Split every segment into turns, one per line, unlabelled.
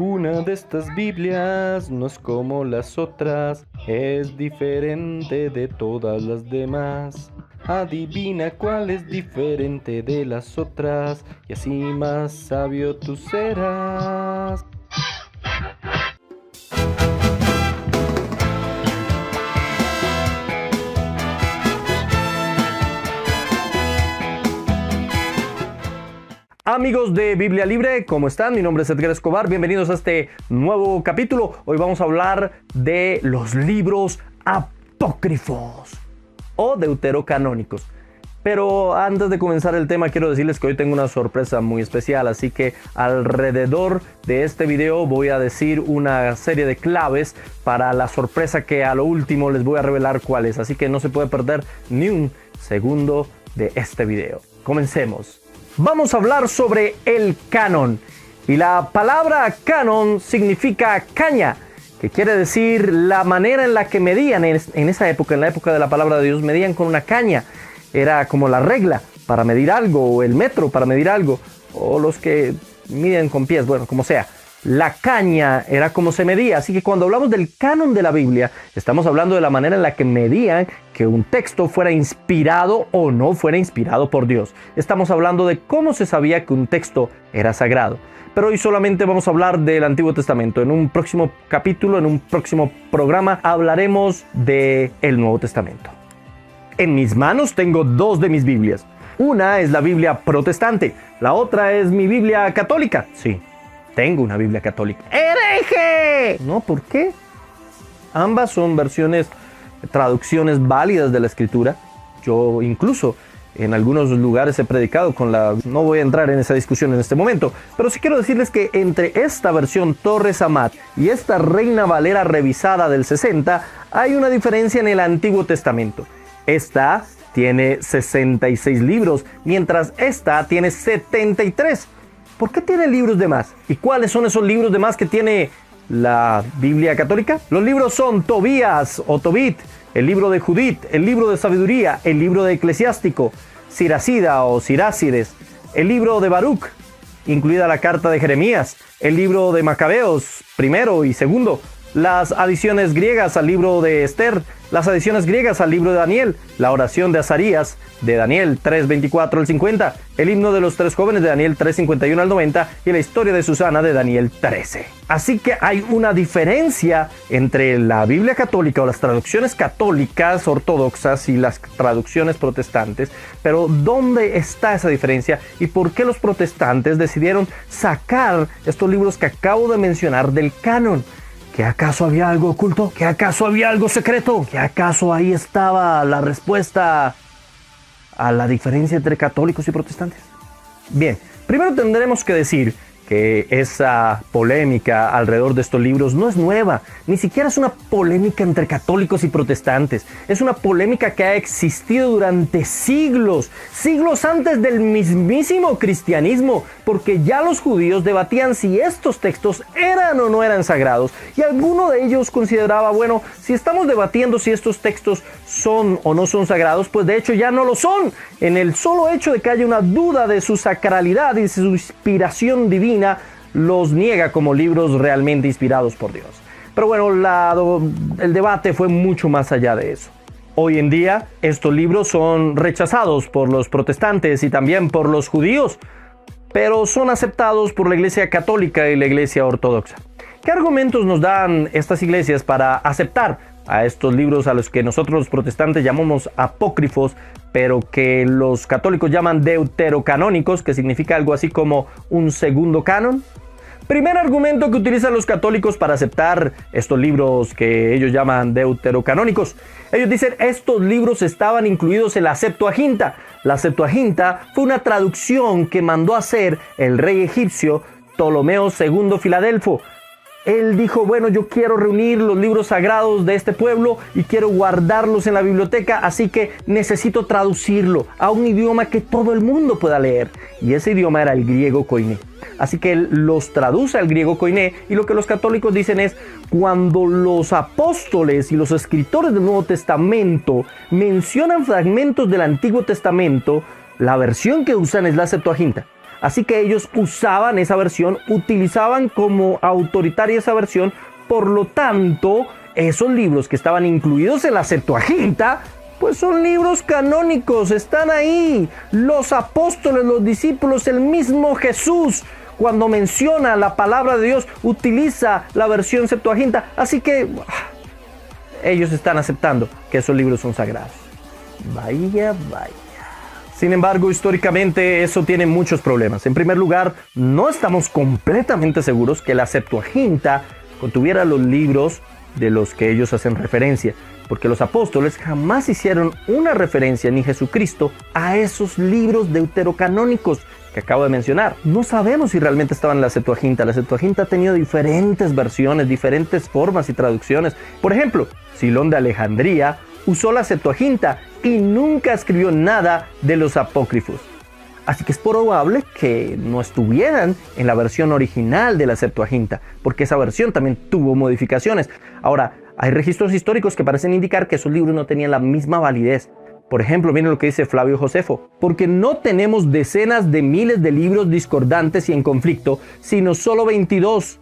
Una de estas Biblias no es como las otras, es diferente de todas las demás. Adivina cuál es diferente de las otras, y así más sabio tú serás. Amigos de Biblia Libre, ¿cómo están? Mi nombre es Edgar Escobar, bienvenidos a este nuevo capítulo. Hoy vamos a hablar de los libros apócrifos o deuterocanónicos. Pero antes de comenzar el tema, quiero decirles que hoy tengo una sorpresa muy especial, así que alrededor de este video voy a decir una serie de claves para la sorpresa que a lo último les voy a revelar cuál es. Así que no se puede perder ni un segundo de este video. Comencemos. Vamos a hablar sobre el canon, y la palabra canon significa caña, que quiere decir la manera en la que medían en esa época, en la época de la palabra de Dios, medían con una caña. Era como la regla para medir algo, o el metro para medir algo, o los que miden con pies, bueno, como sea. La caña era como se medía, así que cuando hablamos del canon de la Biblia, estamos hablando de la manera en la que medían que un texto fuera inspirado o no fuera inspirado por Dios. Estamos hablando de cómo se sabía que un texto era sagrado. Pero hoy solamente vamos a hablar del Antiguo Testamento. En un próximo capítulo, en un próximo programa, hablaremos del Nuevo Testamento. En mis manos tengo dos de mis Biblias. Una es la Biblia protestante, la otra es mi Biblia católica. Sí. Tengo una Biblia católica. ¡Hereje! No, ¿por qué? Ambas son versiones, traducciones válidas de la Escritura. Yo incluso en algunos lugares he predicado con la... No voy a entrar en esa discusión en este momento, pero sí quiero decirles que entre esta versión Torres Amat y esta Reina Valera revisada del 60, hay una diferencia en el Antiguo Testamento. Esta tiene 66 libros, mientras esta tiene 73. ¿Por qué tiene libros de más? ¿Y cuáles son esos libros de más que tiene la Biblia católica? Los libros son Tobías o Tobit, el libro de Judith, el libro de Sabiduría, el libro de Eclesiástico, Siracida o Sirácides, el libro de Baruch, incluida la carta de Jeremías, el libro de Macabeos, primero y segundo, las adiciones griegas al libro de Esther, las adiciones griegas al libro de Daniel, la oración de Azarías, de Daniel 3:24 al 50, el himno de los tres jóvenes de Daniel 3:51 al 90 y la historia de Susana de Daniel 13. Así que hay una diferencia entre la Biblia católica o las traducciones católicas ortodoxas y las traducciones protestantes, pero ¿dónde está esa diferencia y por qué los protestantes decidieron sacar estos libros que acabo de mencionar del canon? ¿Que acaso había algo oculto? ¿Que acaso había algo secreto? ¿Que acaso ahí estaba la respuesta a la diferencia entre católicos y protestantes? Bien, primero tendremos que decir que esa polémica alrededor de estos libros no es nueva, ni siquiera es una polémica entre católicos y protestantes. Es una polémica que ha existido durante siglos, siglos antes del mismísimo cristianismo, porque ya los judíos debatían si estos textos eran o no eran sagrados, y alguno de ellos consideraba, bueno, si estamos debatiendo si estos textos son o no son sagrados, pues de hecho ya no lo son. En el solo hecho de que haya una duda de su sacralidad y de su inspiración divina, los niega como libros realmente inspirados por Dios. Pero bueno, el debate fue mucho más allá de eso. Hoy en día, estos libros son rechazados por los protestantes y también por los judíos, pero son aceptados por la Iglesia Católica y la Iglesia Ortodoxa. ¿Qué argumentos nos dan estas iglesias para aceptar a estos libros a los que nosotros los protestantes llamamos apócrifos, pero que los católicos llaman deuterocanónicos, que significa algo así como un segundo canon? Primer argumento que utilizan los católicos para aceptar estos libros que ellos llaman deuterocanónicos. Ellos dicen, estos libros estaban incluidos en la Septuaginta. La Septuaginta fue una traducción que mandó a hacer el rey egipcio Ptolomeo II Filadelfo. Él dijo, bueno, yo quiero reunir los libros sagrados de este pueblo y quiero guardarlos en la biblioteca, así que necesito traducirlo a un idioma que todo el mundo pueda leer. Y ese idioma era el griego koiné. Así que él los traduce al griego koiné, y lo que los católicos dicen es, cuando los apóstoles y los escritores del Nuevo Testamento mencionan fragmentos del Antiguo Testamento, la versión que usan es la Septuaginta. Así que ellos usaban esa versión, utilizaban como autoritaria esa versión. Por lo tanto, esos libros que estaban incluidos en la Septuaginta, pues son libros canónicos, están ahí. Los apóstoles, los discípulos, el mismo Jesús, cuando menciona la palabra de Dios, utiliza la versión Septuaginta. Así que ellos están aceptando que esos libros son sagrados. Vaya. Sin embargo, históricamente eso tiene muchos problemas. En primer lugar, no estamos completamente seguros que la Septuaginta contuviera los libros de los que ellos hacen referencia, porque los apóstoles jamás hicieron una referencia, ni Jesucristo, a esos libros deuterocanónicos que acabo de mencionar. No sabemos si realmente estaban en la Septuaginta. La Septuaginta ha tenido diferentes versiones, diferentes formas y traducciones. Por ejemplo, Silón de Alejandría usó la Septuaginta y nunca escribió nada de los apócrifos. Así que es probable que no estuvieran en la versión original de la Septuaginta, porque esa versión también tuvo modificaciones. Ahora, hay registros históricos que parecen indicar que esos libros no tenían la misma validez. Por ejemplo, miren lo que dice Flavio Josefo: porque no tenemos decenas de miles de libros discordantes y en conflicto, sino solo 22,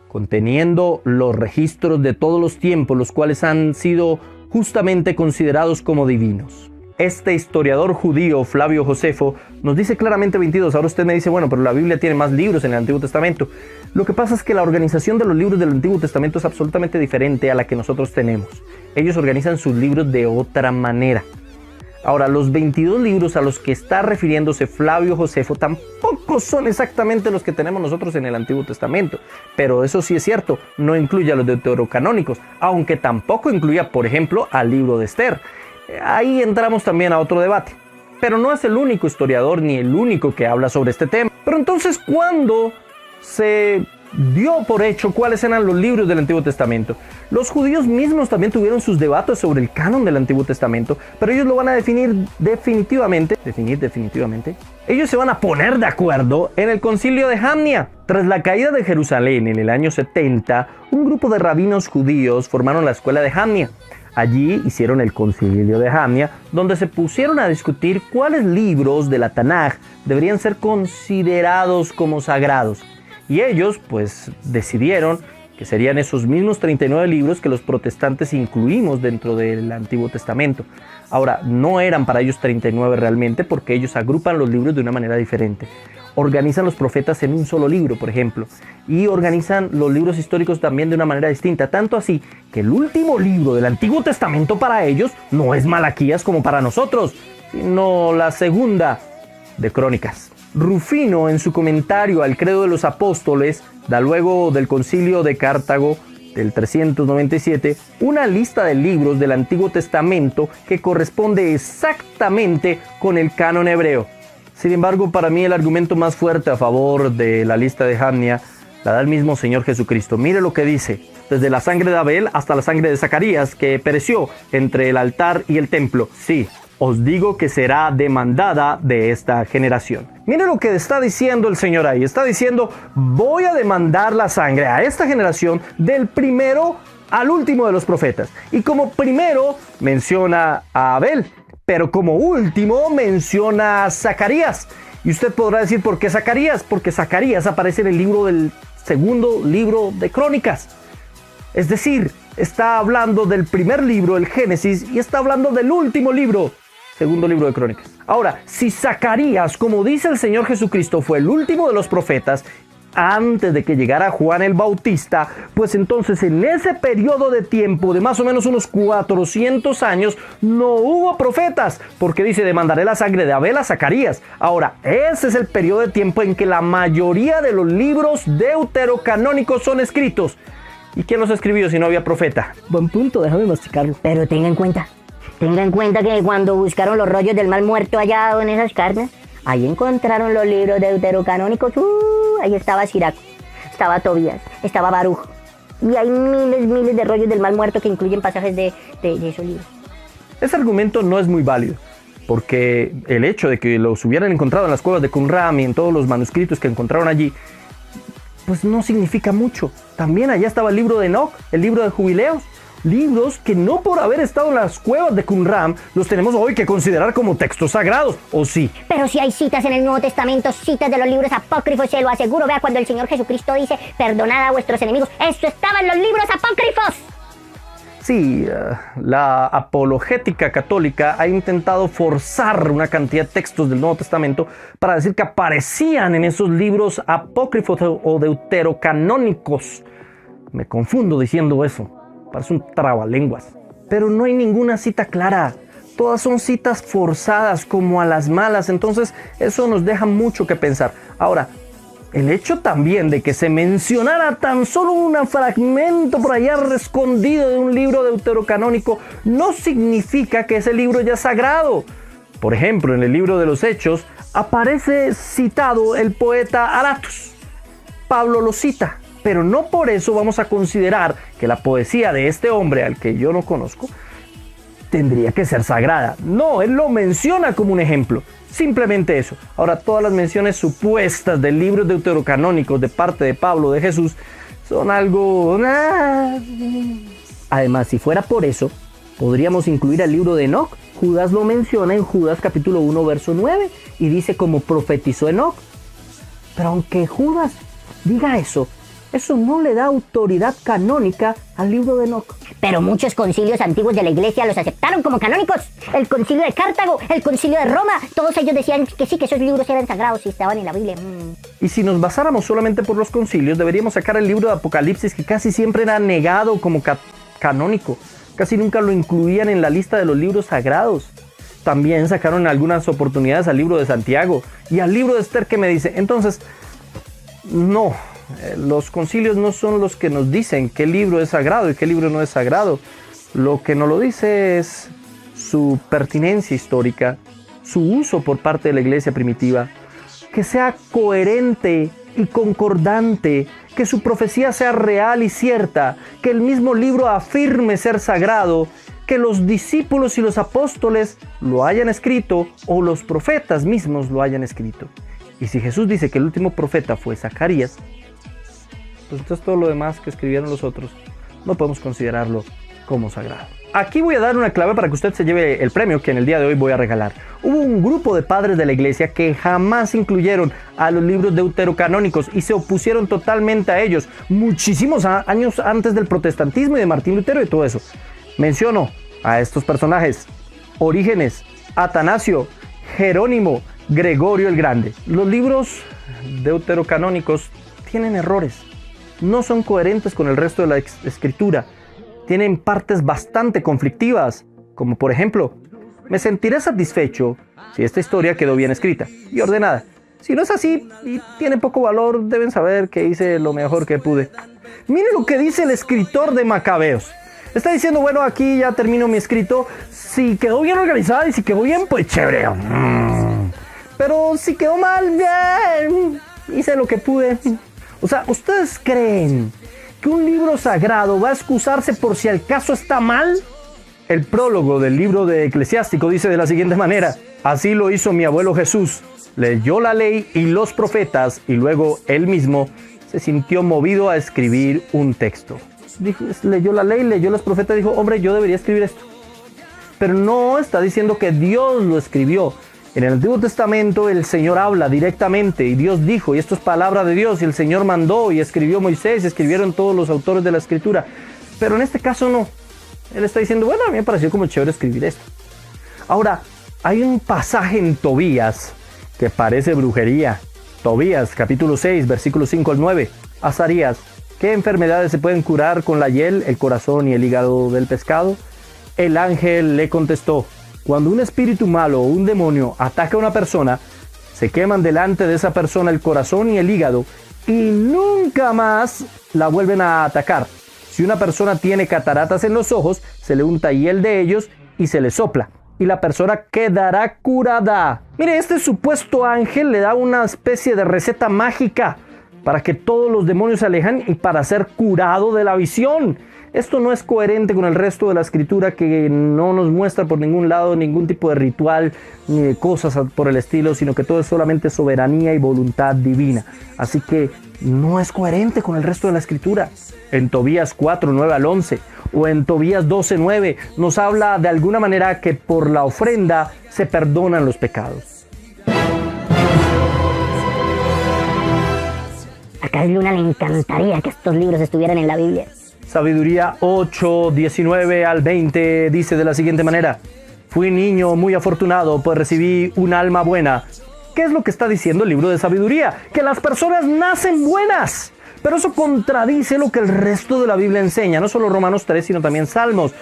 conteniendo los registros de todos los tiempos, los cuales han sido justamente considerados como divinos. Este historiador judío, Flavio Josefo, nos dice claramente 22. Ahora usted me dice, bueno, pero la Biblia tiene más libros en el Antiguo Testamento. Lo que pasa es que la organización de los libros del Antiguo Testamento es absolutamente diferente a la que nosotros tenemos. Ellos organizan sus libros de otra manera. Ahora, los 22 libros a los que está refiriéndose Flavio Josefo tampoco son exactamente los que tenemos nosotros en el Antiguo Testamento. Pero eso sí es cierto, no incluye a los deuterocanónicos, aunque tampoco incluía, por ejemplo, al libro de Esther. Ahí entramos también a otro debate. Pero no es el único historiador ni el único que habla sobre este tema. Pero entonces, ¿cuándo se dio por hecho cuáles eran los libros del Antiguo Testamento? Los judíos mismos también tuvieron sus debates sobre el canon del Antiguo Testamento, pero ellos lo van a definir definitivamente. Ellos se van a poner de acuerdo en el Concilio de Jamnia. Tras la caída de Jerusalén en el año 70, un grupo de rabinos judíos formaron la escuela de Jamnia. Allí hicieron el Concilio de Jamnia, donde se pusieron a discutir cuáles libros de la Tanaj deberían ser considerados como sagrados. Y ellos, pues, decidieron que serían esos mismos 39 libros que los protestantes incluimos dentro del Antiguo Testamento. Ahora, no eran para ellos 39 realmente, porque ellos agrupan los libros de una manera diferente. Organizan los profetas en un solo libro, por ejemplo, y organizan los libros históricos también de una manera distinta, tanto así que el último libro del Antiguo Testamento para ellos no es Malaquías como para nosotros, sino la segunda de Crónicas. Rufino, en su comentario al Credo de los Apóstoles, da luego del Concilio de Cartago del 397, una lista de libros del Antiguo Testamento que corresponde exactamente con el canon hebreo. Sin embargo, para mí el argumento más fuerte a favor de la lista de Jamnia la da el mismo Señor Jesucristo. Mire lo que dice: desde la sangre de Abel hasta la sangre de Zacarías, que pereció entre el altar y el templo. Sí, os digo que será demandada de esta generación. Mire lo que está diciendo el Señor ahí. Está diciendo: voy a demandar la sangre a esta generación del primero al último de los profetas. Y como primero menciona a Abel, pero como último menciona a Zacarías. Y usted podrá decir, ¿por qué Zacarías? Porque Zacarías aparece en el libro del segundo libro de Crónicas. Es decir, está hablando del primer libro, el Génesis, y está hablando del último libro, segundo libro de Crónicas. Ahora, si Zacarías, como dice el Señor Jesucristo, fue el último de los profetas, antes de que llegara Juan el Bautista, pues entonces en ese periodo de tiempo de más o menos unos 400 años no hubo profetas, porque dice: demandaré la sangre de Abel a Zacarías. Ahora, ese es el periodo de tiempo en que la mayoría de los libros deuterocanónicos son escritos. ¿Y quién los escribió si no había profeta?
Buen punto, déjame masticarlo. Pero tenga en cuenta que cuando buscaron los rollos del mal muerto allá en esas carnes, ahí encontraron los libros deuterocanónicos. Ahí estaba Siraco, estaba Tobías, estaba Baruj. Y hay miles de rollos del mal muerto que incluyen pasajes de esos libros.
Ese argumento no es muy válido, porque el hecho de que los hubieran encontrado en las cuevas de Qumran y en todos los manuscritos que encontraron allí, pues no significa mucho. También allá estaba el libro de Enoc, el libro de Jubileos. Libros que no por haber estado en las cuevas de Qumran los tenemos hoy que considerar como textos sagrados, ¿o sí?
Pero si hay citas en el Nuevo Testamento, citas de los libros apócrifos, se lo aseguro. Vea cuando el Señor Jesucristo dice, perdonad a vuestros enemigos. Eso estaba en los libros apócrifos.
Sí, la apologética católica ha intentado forzar una cantidad de textos del Nuevo Testamento para decir que aparecían en esos libros apócrifos o deuterocanónicos. Me confundo diciendo eso, parece un trabalenguas. Pero no hay ninguna cita clara, todas son citas forzadas como a las malas, entonces eso nos deja mucho que pensar. Ahora, el hecho también de que se mencionara tan solo un fragmento por allá escondido de un libro deuterocanónico no significa que ese libro ya es sagrado. Por ejemplo, en el libro de los Hechos aparece citado el poeta Aratus. Pablo lo cita, pero no por eso vamos a considerar que la poesía de este hombre, al que yo no conozco, tendría que ser sagrada. No, él lo menciona como un ejemplo. Simplemente eso. Ahora, todas las menciones supuestas de libros deuterocanónicos de parte de Pablo de Jesús son algo... Además, si fuera por eso, podríamos incluir el libro de Enoc. Judas lo menciona en Judas capítulo 1, verso 9, y dice como profetizó Enoc. Pero aunque Judas diga eso no le da autoridad canónica al libro de Enoc. Pero muchos concilios antiguos de la iglesia los aceptaron como canónicos. El concilio de Cartago, el concilio de Roma, todos ellos decían que sí, que esos libros eran sagrados y estaban en la Biblia. Y si nos basáramos solamente por los concilios, deberíamos sacar el libro de Apocalipsis, que casi siempre era negado como canónico. Casi nunca lo incluían en la lista de los libros sagrados. También sacaron en algunas oportunidades al libro de Santiago y al libro de Esther, que me dice, entonces, no, los concilios no son los que nos dicen qué libro es sagrado y qué libro no es sagrado. Lo que nos lo dice es su pertinencia histórica, su uso por parte de la iglesia primitiva, que sea coherente y concordante, que su profecía sea real y cierta, que el mismo libro afirme ser sagrado, que los discípulos y los apóstoles lo hayan escrito o los profetas mismos lo hayan escrito. Y si Jesús dice que el último profeta fue Zacarías, pues entonces todo lo demás que escribieron los otros no podemos considerarlo como sagrado. Aquí voy a dar una clave para que usted se lleve el premio que en el día de hoy voy a regalar. Hubo un grupo de padres de la iglesia que jamás incluyeron a los libros deuterocanónicos y se opusieron totalmente a ellos, muchísimos años antes del protestantismo y de Martín Lutero y todo eso. Menciono a estos personajes: Orígenes, Atanasio, Jerónimo, Gregorio el Grande. Los libros deuterocanónicos tienen errores, no son coherentes con el resto de la escritura, tienen partes bastante conflictivas, como por ejemplo, me sentiré satisfecho si esta historia quedó bien escrita y ordenada. Si no es así y tiene poco valor, deben saber que hice lo mejor que pude. Miren lo que dice el escritor de Macabeos. Está diciendo, bueno, aquí ya termino mi escrito. Si quedó bien organizado y si quedó bien, pues chévere. Pero si quedó mal, bien, hice lo que pude. O sea, ¿ustedes creen que un libro sagrado va a excusarse por si el caso está mal? El prólogo del libro de Eclesiástico dice de la siguiente manera: así lo hizo mi abuelo Jesús. Leyó la ley y los profetas y luego él mismo se sintió movido a escribir un texto. Leyó la ley, leyó los profetas y dijo, hombre, yo debería escribir esto. Pero no está diciendo que Dios lo escribió. En el Antiguo Testamento el Señor habla directamente y Dios dijo, y esto es palabra de Dios, y el Señor mandó y escribió Moisés y escribieron todos los autores de la Escritura. Pero en este caso no. Él está diciendo, bueno, a mí me pareció como chévere escribir esto. Ahora, hay un pasaje en Tobías que parece brujería. Tobías, capítulo 6, versículos 5 al 9. Azarías, ¿qué enfermedades se pueden curar con la hiel, el corazón y el hígado del pescado? El ángel le contestó, cuando un espíritu malo o un demonio ataca a una persona, se queman delante de esa persona el corazón y el hígado y nunca más la vuelven a atacar. Si una persona tiene cataratas en los ojos, se le unta hiel de ellos y se le sopla, y la persona quedará curada. Mire, este supuesto ángel le da una especie de receta mágica para que todos los demonios se alejan y para ser curado de la visión. Esto no es coherente con el resto de la escritura, que no nos muestra por ningún lado ningún tipo de ritual ni de cosas por el estilo, sino que todo es solamente soberanía y voluntad divina. Así que no es coherente con el resto de la escritura. En Tobías 4, 9 al 11 o en Tobías 12, 9 nos habla de alguna manera que por la ofrenda se perdonan los pecados.
A Carl Luna le encantaría que estos libros estuvieran en la Biblia.
Sabiduría 8, 19 al 20 dice de la siguiente manera: fui niño muy afortunado, pues recibí un alma buena. ¿Qué es lo que está diciendo el libro de Sabiduría? Que las personas nacen buenas. Pero eso contradice lo que el resto de la Biblia enseña, no solo Romanos 3, sino también Salmos.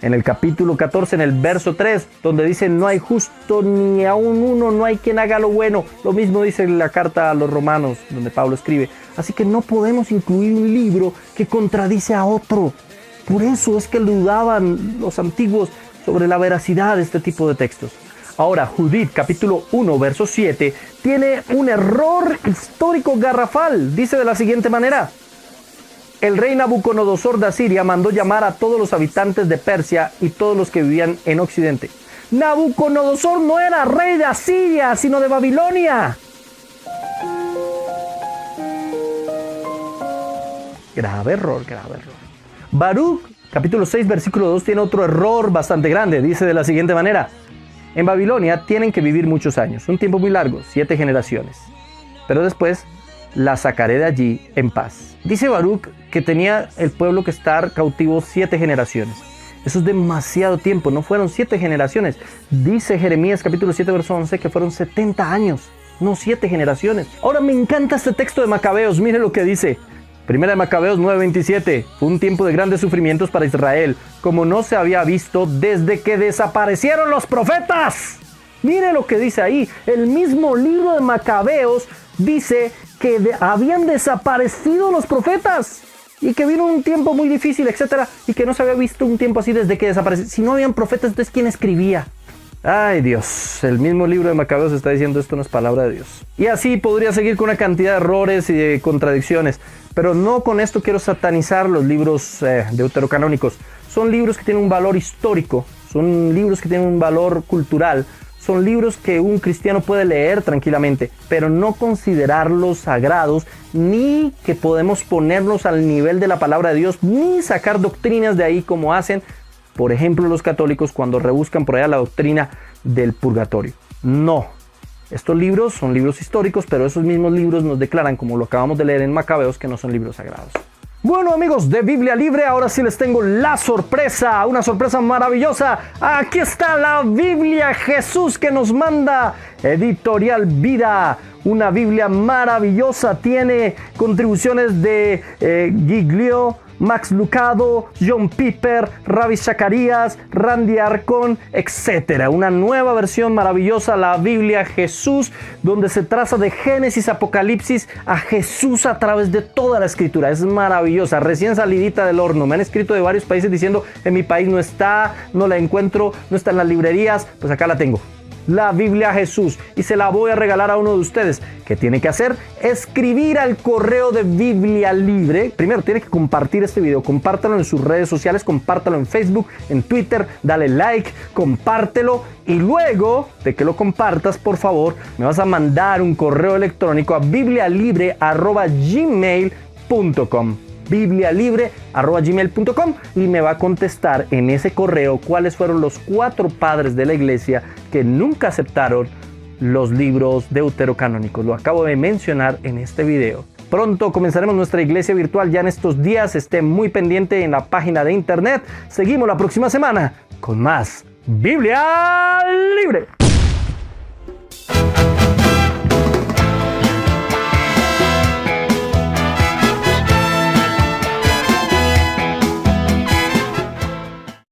En el capítulo 14, en el verso 3, donde dice: no hay justo ni aun uno, no hay quien haga lo bueno. Lo mismo dice la carta a los Romanos, donde Pablo escribe. Así que no podemos incluir un libro que contradice a otro. Por eso es que dudaban los antiguos sobre la veracidad de este tipo de textos. Ahora, Judith, capítulo 1, verso 7, tiene un error histórico garrafal. Dice de la siguiente manera: el rey Nabucodonosor de Asiria mandó llamar a todos los habitantes de Persia y todos los que vivían en Occidente. Nabucodonosor no era rey de Asiria, sino de Babilonia. Grave error, grave error. Baruch, capítulo 6, versículo 2, tiene otro error bastante grande. Dice de la siguiente manera: en Babilonia tienen que vivir muchos años, un tiempo muy largo, 7 generaciones. Pero después la sacaré de allí en paz. Dice Baruch que tenía el pueblo que estar cautivo 7 generaciones. Eso es demasiado tiempo, no fueron 7 generaciones. Dice Jeremías capítulo 7, verso 11 que fueron 70 años, no 7 generaciones. Ahora me encanta este texto de Macabeos, mire lo que dice. Primera de Macabeos 9:27, fue un tiempo de grandes sufrimientos para Israel, como no se había visto desde que desaparecieron los profetas. Mire lo que dice ahí, el mismo libro de Macabeos dice que habían desaparecido los profetas y que vino un tiempo muy difícil, etcétera, y que no se había visto un tiempo así desde que desaparecieron. Si no habían profetas, entonces ¿quién escribía? Ay Dios, el mismo libro de Macabeos está diciendo esto no es palabra de Dios. Y así podría seguir con una cantidad de errores y de contradicciones, pero no con esto quiero satanizar los libros deuterocanónicos. Son libros que tienen un valor histórico, son libros que tienen un valor cultural, son libros que un cristiano puede leer tranquilamente, pero no considerarlos sagrados, ni que podemos ponerlos al nivel de la palabra de Dios, ni sacar doctrinas de ahí como hacen, por ejemplo, los católicos cuando rebuscan por allá la doctrina del purgatorio. No, estos libros son libros históricos, pero esos mismos libros nos declaran, como lo acabamos de leer en Macabeos, que no son libros sagrados. Bueno amigos de Biblia Libre, ahora sí les tengo la sorpresa, una sorpresa maravillosa. Aquí está la Biblia Jesús que nos manda Editorial Vida. Una Biblia maravillosa, tiene contribuciones de Giglio, Max Lucado, John Piper, Ravi Zacharias, Randy Arcon, etc. Una nueva versión maravillosa, la Biblia Jesús, donde se traza de Génesis, Apocalipsis a Jesús a través de toda la escritura. Es maravillosa, recién salidita del horno. Me han escrito de varios países diciendo: en mi país no está, no la encuentro, no está en las librerías. Pues acá la tengo. La Biblia Jesús, y se la voy a regalar a uno de ustedes. ¿Qué tiene que hacer? Escribir al correo de Biblia Libre. Primero tiene que compartir este video, compártelo en sus redes sociales, compártelo en Facebook, en Twitter, dale like, compártelo, y luego de que lo compartas, por favor, me vas a mandar un correo electrónico a biblialibre@gmail.com. biblialibre@gmail.com, y me va a contestar en ese correo cuáles fueron los 4 padres de la iglesia que nunca aceptaron los libros deuterocanónicos. Lo acabo de mencionar en este video. Pronto comenzaremos nuestra iglesia virtual ya en estos días. Esté muy pendiente en la página de internet. Seguimos la próxima semana con más Biblia Libre.